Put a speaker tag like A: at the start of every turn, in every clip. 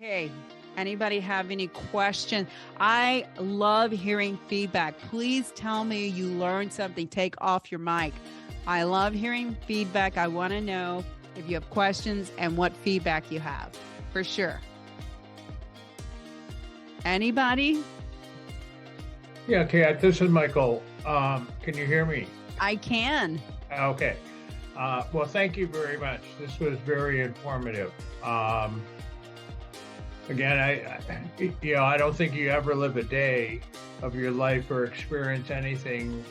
A: Hey, anybody have any questions? I love hearing feedback. Please tell me you learned something. Take off your mic. I love hearing feedback. I want to know if you have questions and what feedback you have, for sure. Anybody?
B: Yeah, Kat, this is Michael. Can you hear me?
A: I can.
B: Okay. Well, thank you very much. This was very informative. Again, I don't think you ever live a day of your life or experience anything.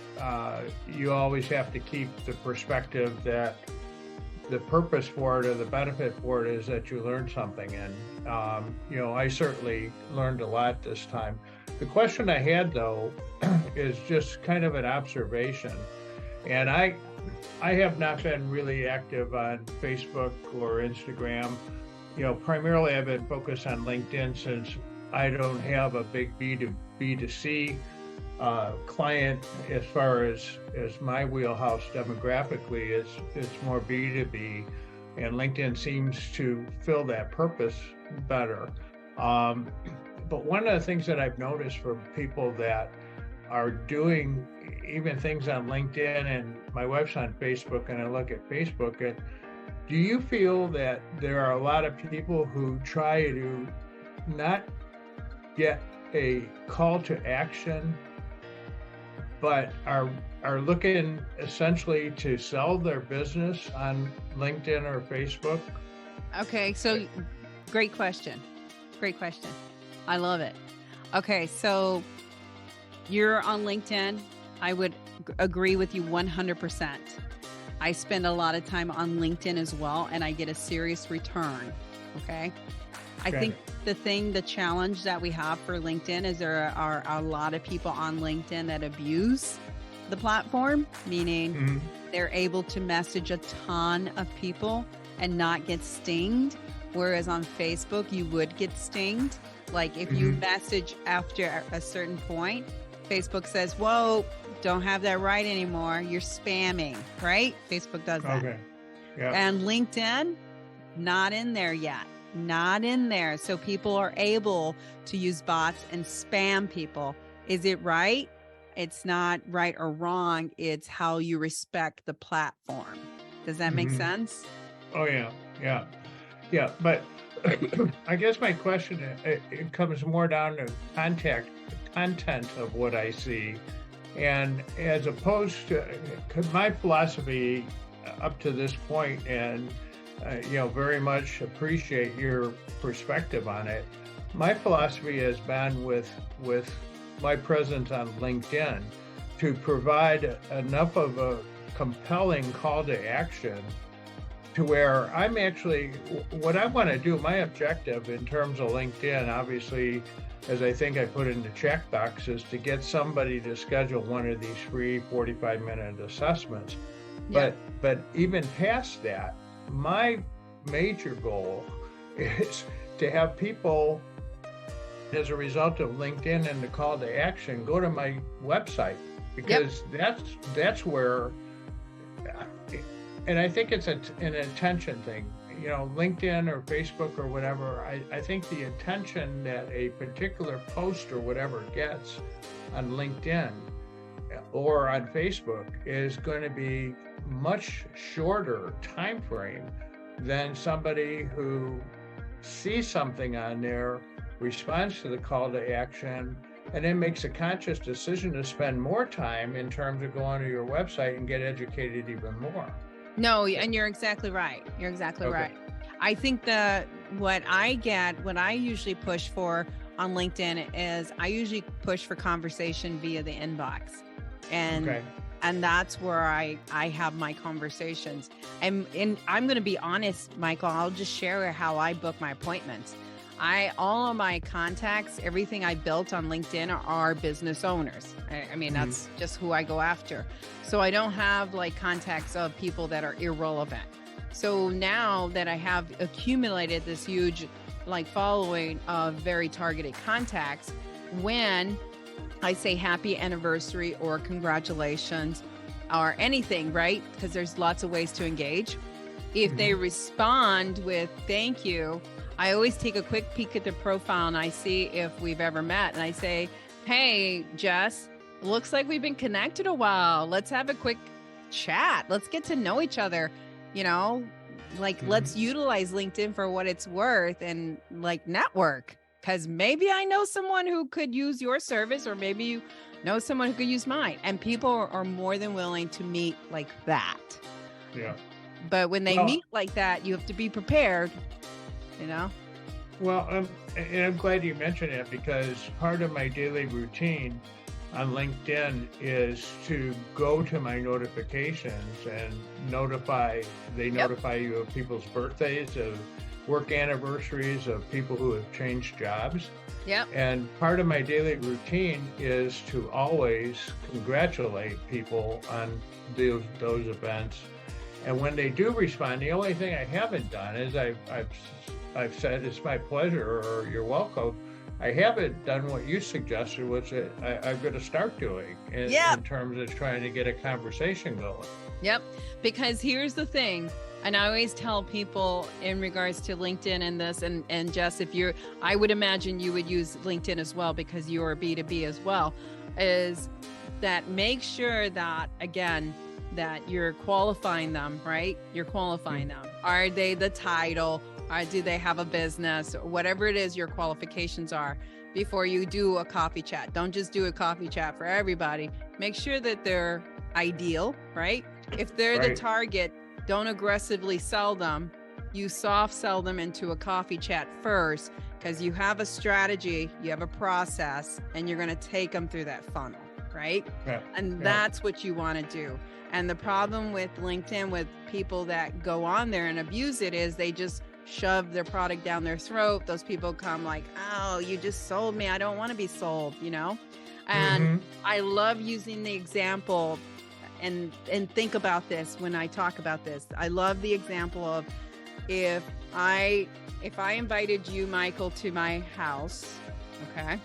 B: You always have to keep the perspective that the purpose for it or the benefit for it is that you learn something. And, I certainly learned a lot this time. The question I had, though, is just kind of an observation. And I have not been really active on Facebook or Instagram. Primarily I've been focused on LinkedIn since I don't have a big B2C client as far as my wheelhouse demographically. It's more B2B, and LinkedIn seems to fill that purpose better. But one of the things that I've noticed from people that are doing even things on LinkedIn, and my wife's on Facebook, and I look at Facebook, and do you feel that there are a lot of people who try to not get a call to action, but are looking essentially to sell their business on LinkedIn or Facebook?
A: Okay, so great question. Great question. I love it. Okay, so you're on LinkedIn. I would agree with you 100%. I spend a lot of time on LinkedIn as well, and I get a serious return. Okay. I think the challenge that we have for LinkedIn is there are a lot of people on LinkedIn that abuse the platform, meaning they're able to message a ton of people and not get stinged. Whereas on Facebook, you would get stinged. Like if you message after a certain point, Facebook says, whoa, don't have that right anymore. You're spamming, right? Facebook does that.
B: Okay. Yeah.
A: And LinkedIn, not in there yet. Not in there. So people are able to use bots and spam people. Is it right? It's not right or wrong. It's how you respect the platform. Does that make sense?
B: Oh, yeah. Yeah. Yeah. But I guess my question, it comes more down to content of what I see. And as opposed to my philosophy up to this point, and very much appreciate your perspective on it. My philosophy has been with my presence on LinkedIn to provide enough of a compelling call to action to where I'm actually, what I want to do, my objective in terms of LinkedIn, obviously, as I think I put in the checkbox, is to get somebody to schedule one of these free 45-minute assessments.
A: Yeah.
B: But even past that, my major goal is to have people, as a result of LinkedIn and the call to action, go to my website, because that's where, and I think it's an attention thing. LinkedIn or Facebook or whatever, I think the attention that a particular post or whatever gets on LinkedIn or on Facebook is going to be much shorter time frame than somebody who sees something on there, responds to the call to action, and then makes a conscious decision to spend more time in terms of going to your website and get educated even more.
A: No, and you're exactly right. You're exactly right. I think what I usually push for on LinkedIn is I usually push for conversation via the inbox. And that's where I have my conversations. And I'm going to be honest, Michael, I'll just share how I book my appointments. All of my contacts, everything I built on LinkedIn are business owners. I mean, that's just who I go after. So I don't have like contacts of people that are irrelevant. So now that I have accumulated this huge following of very targeted contacts, when I say happy anniversary or congratulations or anything, right? Because there's lots of ways to engage. If they respond with thank you, I always take a quick peek at their profile and I see if we've ever met. And I say, hey, Jess, looks like we've been connected a while. Let's have a quick chat. Let's get to know each other. You know, like let's utilize LinkedIn for what it's worth and like network. Because maybe I know someone who could use your service, or maybe you know someone who could use mine. And people are more than willing to meet like that.
B: Yeah.
A: But when they meet like that, you have to be prepared, you know?
B: Well, and I'm glad you mentioned it, because part of my daily routine on LinkedIn is to go to my notifications and notify you of people's birthdays, of work anniversaries, of people who have changed jobs.
A: Yep.
B: And part of my daily routine is to always congratulate people on those events. And when they do respond, the only thing I haven't done is I've said it's my pleasure or you're welcome. I haven't done what you suggested, which I'm going to start doing in terms of trying to get a conversation going.
A: Yep. Because here's the thing. And I always tell people in regards to LinkedIn and this, and Jess, I would imagine you would use LinkedIn as well, because you're B2B as well, is that make sure that, again, that you're qualifying them, right? You're qualifying them. Are they the title? Do they have a business? Or whatever it is your qualifications are before you do a coffee chat. Don't just do a coffee chat for everybody. Make sure that they're ideal, right? If they're the target, don't aggressively sell them. You soft sell them into a coffee chat first, because you have a strategy, you have a process, and you're going to take them through that funnel, right? Yeah. And that's what you want to do. And the problem with LinkedIn, with people that go on there and abuse it, is they just shove their product down their throat. Those people come like, oh, you just sold me. I don't want to be sold, you know? And I love using the example and think about this when I talk about this. I love the example of if I invited you, Michael, to my house, okay?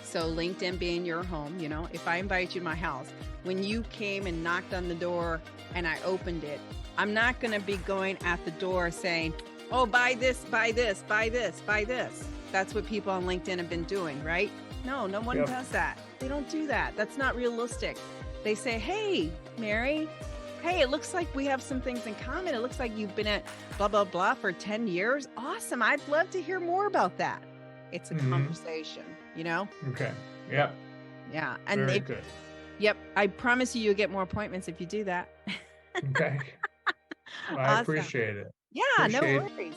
A: So LinkedIn being your home, you know, if I invite you to my house, when you came and knocked on the door and I opened it, I'm not going to be going at the door saying, oh, buy this, buy this, buy this, buy this. That's what people on LinkedIn have been doing, right? No one does that. They don't do that. That's not realistic. They say, hey, Mary, hey, it looks like we have some things in common. It looks like you've been at blah, blah, blah for 10 years. Awesome. I'd love to hear more about that. It's a conversation, you know?
B: Okay. Yep.
A: Yeah. And
B: very good.
A: Yep. I promise you, you'll get more appointments if you do that.
B: Okay. Well, I appreciate it.
A: Yeah, no worries.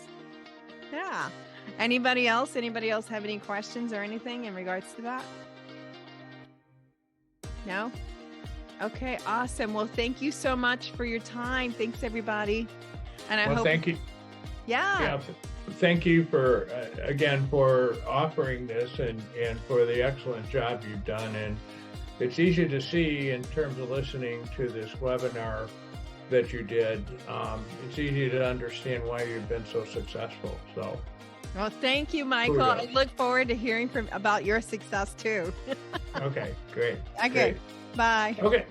A: Yeah. Anybody else have any questions or anything in regards to that? No? Okay, awesome. Well, thank you so much for your time. Thanks, everybody. And I hope.
B: Thank you.
A: Yeah.
B: Thank you for, again, for offering this and for the excellent job you've done. And it's easy to see in terms of listening to this webinar that you did. It's easy to understand why you've been so successful. So.
A: Well, thank you, Michael. I look forward to hearing about your success too.
B: Okay, great.
A: Okay,
B: great.
A: Bye.
B: Okay.